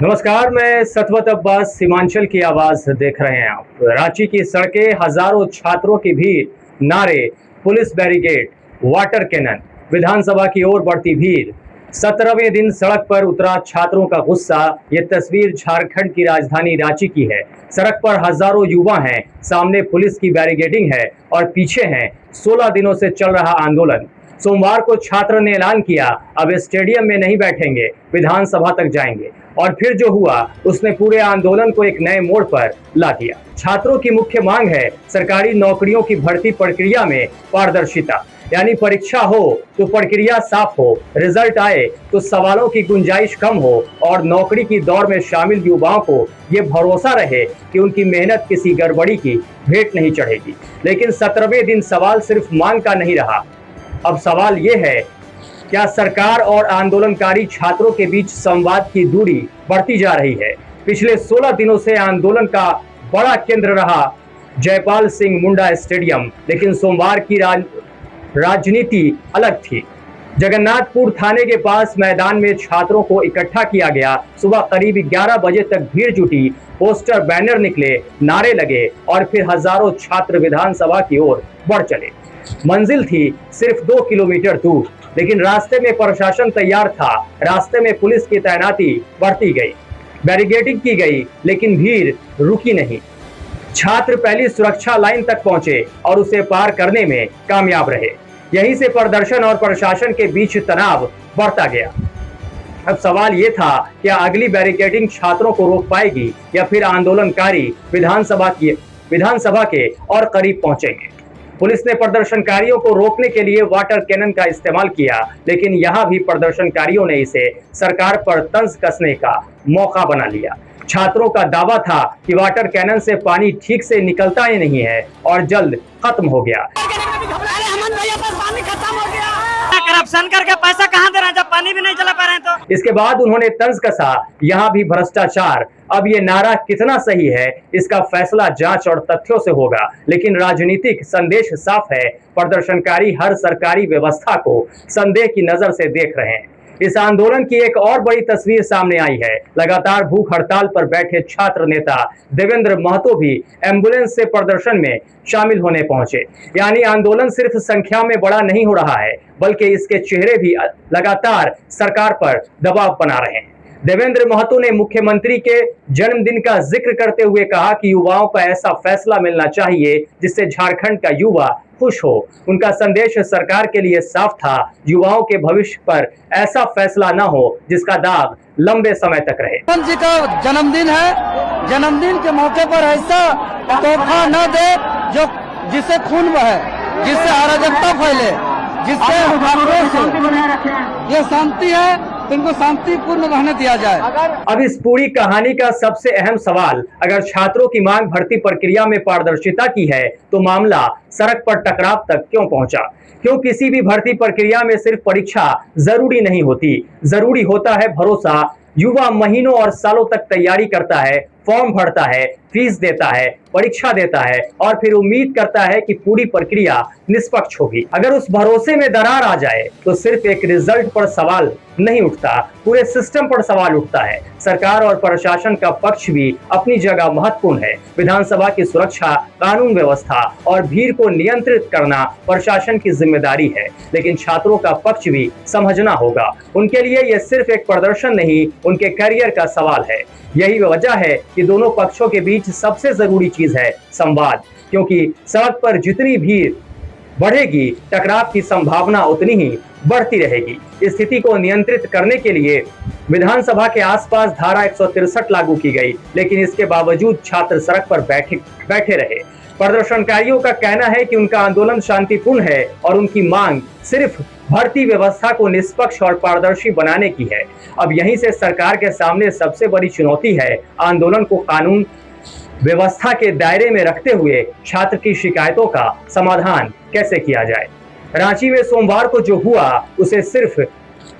नमस्कार, मैं सतवत अब्बास सीमांचल की आवाज देख रहे हैं आप। रांची की सड़कें, हजारों छात्रों की भीड़, नारे, पुलिस बैरिकेड, वाटर कैनन, विधानसभा की ओर बढ़ती भीड़। 17वें दिन सड़क पर उतरा छात्रों का गुस्सा। ये तस्वीर झारखंड की राजधानी रांची की है। सड़क पर हजारों युवा हैं, सामने पुलिस की बैरिकेडिंग है और पीछे हैं 16 दिनों से चल रहा आंदोलन। सोमवार को छात्र ने ऐलान किया, अब स्टेडियम में नहीं बैठेंगे, विधानसभा तक जाएंगे। और फिर जो हुआ उसने पूरे आंदोलन को एक नए मोड़ पर ला दिया। छात्रों की मुख्य मांग है सरकारी नौकरियों की भर्ती प्रक्रिया में पारदर्शिता, यानी परीक्षा हो तो प्रक्रिया साफ हो, रिजल्ट आए तो सवालों की गुंजाइश कम हो और नौकरी की दौड़ में शामिल युवाओं को ये भरोसा रहे कि उनकी मेहनत किसी गड़बड़ी की भेंट नहीं चढ़ेगी। लेकिन 17वें दिन सवाल सिर्फ मांग का नहीं रहा। अब सवाल ये है, क्या सरकार और आंदोलनकारी छात्रों के बीच संवाद की दूरी बढ़ती जा रही है? पिछले 16 दिनों से आंदोलन का बड़ा केंद्र रहा जयपाल सिंह मुंडा स्टेडियम, लेकिन सोमवार की राजनीति अलग थी। जगन्नाथपुर थाने के पास मैदान में छात्रों को इकट्ठा किया गया। सुबह करीब 11 बजे तक भीड़ जुटी, पोस्टर बैनर निकले, नारे लगे और फिर हजारों छात्र विधानसभा की ओर बढ़ चले। मंजिल थी सिर्फ 2 किलोमीटर दूर, लेकिन रास्ते में प्रशासन तैयार था। रास्ते में पुलिस की तैनाती बढ़ती गई, बैरिकेडिंग की गई, लेकिन भीड़ रुकी नहीं। छात्र पहली सुरक्षा लाइन तक पहुंचे और उसे पार करने में कामयाब रहे। यहीं से प्रदर्शन और प्रशासन के बीच तनाव बढ़ता गया। अब सवाल ये था, क्या अगली बैरिकेडिंग छात्रों को रोक पाएगी या फिर आंदोलनकारी विधानसभा के और करीब पहुंचेंगे? पुलिस ने प्रदर्शनकारियों को रोकने के लिए वाटर कैनन का इस्तेमाल किया, लेकिन यहां भी प्रदर्शनकारियों ने इसे सरकार पर तंज कसने का मौका बना लिया। छात्रों का दावा था कि वाटर कैनन से पानी ठीक से निकलता ही नहीं है और जल्द खत्म हो गया। करप्शन करके पैसा कहाँ दे रहे हैं जब पानी भी नहीं चला पा रहे हैं तो? इसके बाद उन्होंने तंज कसा, यहाँ भी भ्रष्टाचार। अब ये नारा कितना सही है, इसका फैसला जांच और तथ्यों से होगा, लेकिन राजनीतिक संदेश साफ है। प्रदर्शनकारी हर सरकारी व्यवस्था को संदेह की नजर से देख रहे हैं। इस आंदोलन की एक और बड़ी तस्वीर सामने आई है। लगातार भूख हड़ताल पर बैठे छात्र नेता देवेंद्र महतो भी एम्बुलेंस से प्रदर्शन में शामिल होने पहुंचे। यानी आंदोलन सिर्फ संख्या में बड़ा नहीं हो रहा है, बल्कि इसके चेहरे भी लगातार सरकार पर दबाव बना रहे हैं। देवेंद्र महतो ने मुख्यमंत्री के जन्मदिन का जिक्र करते हुए कहा कि युवाओं का ऐसा फैसला मिलना चाहिए जिससे झारखंड का युवा खुश हो। उनका संदेश सरकार के लिए साफ था, युवाओं के भविष्य पर ऐसा फैसला न हो जिसका दाग लंबे समय तक रहे। जी का जन्मदिन है, जन्मदिन के मौके पर ऐसा तोहफा न दे जो जिससे खून बहे, जिससे अराजकता फैले, जिससे ये शांति है, इनको शांतिपूर्ण रहने दिया जाए। अब इस पूरी कहानी का सबसे अहम सवाल, अगर छात्रों की मांग भर्ती प्रक्रिया में पारदर्शिता की है तो मामला सड़क पर टकराव तक क्यों पहुंचा? क्यों किसी भी भर्ती प्रक्रिया में सिर्फ परीक्षा जरूरी नहीं होती, जरूरी होता है भरोसा। युवा महीनों और सालों तक तैयारी करता है, फॉर्म भरता है, फीस देता है, परीक्षा देता है और फिर उम्मीद करता है कि पूरी प्रक्रिया निष्पक्ष होगी। अगर उस भरोसे में दरार आ जाए तो सिर्फ एक रिजल्ट पर सवाल नहीं उठता, पूरे सिस्टम पर सवाल उठता है। सरकार और प्रशासन का पक्ष भी अपनी जगह महत्वपूर्ण है। विधानसभा की सुरक्षा, कानून व्यवस्था और भीड़ को नियंत्रित करना प्रशासन की जिम्मेदारी है, लेकिन छात्रों का पक्ष भी समझना होगा। उनके लिए यह सिर्फ एक प्रदर्शन नहीं, उनके करियर का सवाल है। यही वजह है कि दोनों पक्षों के बीच सबसे जरूरी चीज है संवाद, क्योंकि सड़क पर जितनी भीड़ बढ़ेगी, टकराव की संभावना उतनी ही बढ़ती रहेगी। स्थिति को नियंत्रित करने के लिए विधानसभा के आसपास धारा 163 लागू की गई, लेकिन इसके बावजूद छात्र सड़क पर बैठे रहे। प्रदर्शनकारियों का कहना है कि उनका आंदोलन शांतिपूर्ण है और उनकी मांग सिर्फ भर्ती व्यवस्था को निष्पक्ष और पारदर्शी बनाने की है। अब यहीं से सरकार के सामने सबसे बड़ी चुनौती है, आंदोलन को कानून व्यवस्था के दायरे में रखते हुए छात्र की शिकायतों का समाधान कैसे किया जाए। रांची में सोमवार को जो हुआ उसे सिर्फ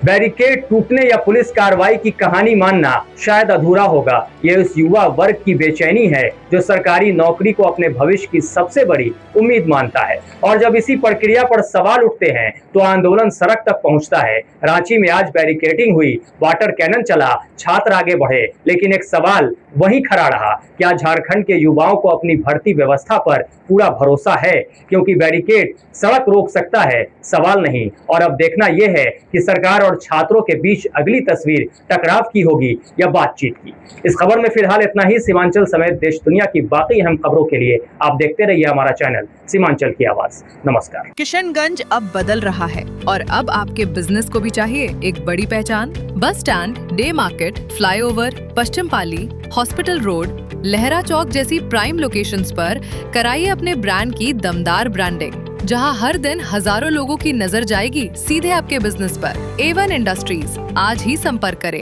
बैरिकेड टूटने या पुलिस कार्रवाई की कहानी मानना शायद अधूरा होगा। यह उस युवा वर्ग की बेचैनी है जो सरकारी नौकरी को अपने भविष्य की सबसे बड़ी उम्मीद मानता है, और जब इसी प्रक्रिया पर सवाल उठते हैं तो आंदोलन सड़क तक पहुंचता है। रांची में आज बैरिकेडिंग हुई, वाटर कैनन चला, छात्र आगे बढ़े, लेकिन एक सवाल वहीं खड़ा रहा, क्या झारखंड के युवाओं को अपनी भर्ती व्यवस्था पर पूरा भरोसा है? क्योंकि बैरिकेड सड़क रोक सकता है, सवाल नहीं। और अब देखना यह है कि सरकार और छात्रों के बीच अगली तस्वीर टकराव की होगी या बातचीत की। इस खबर में फिलहाल इतना ही। सीमांचल समेत देश दुनिया की बाकी अहम खबरों के लिए आप देखते रहिए हमारा चैनल सीमांचल की आवाज। नमस्कार। किशनगंज अब बदल रहा है और अब आपके बिजनेस को भी चाहिए एक बड़ी पहचान। Bus stand, day market, flyover, Paschim Pali, hospital road, Lahra Chowk जैसी प्राइम लोकेशंस पर कराइए अपने ब्रांड की दमदार ब्रांडिंग, जहां हर दिन हजारों लोगों की नजर जाएगी सीधे आपके बिजनेस पर। A1 इंडस्ट्रीज, आज ही संपर्क करें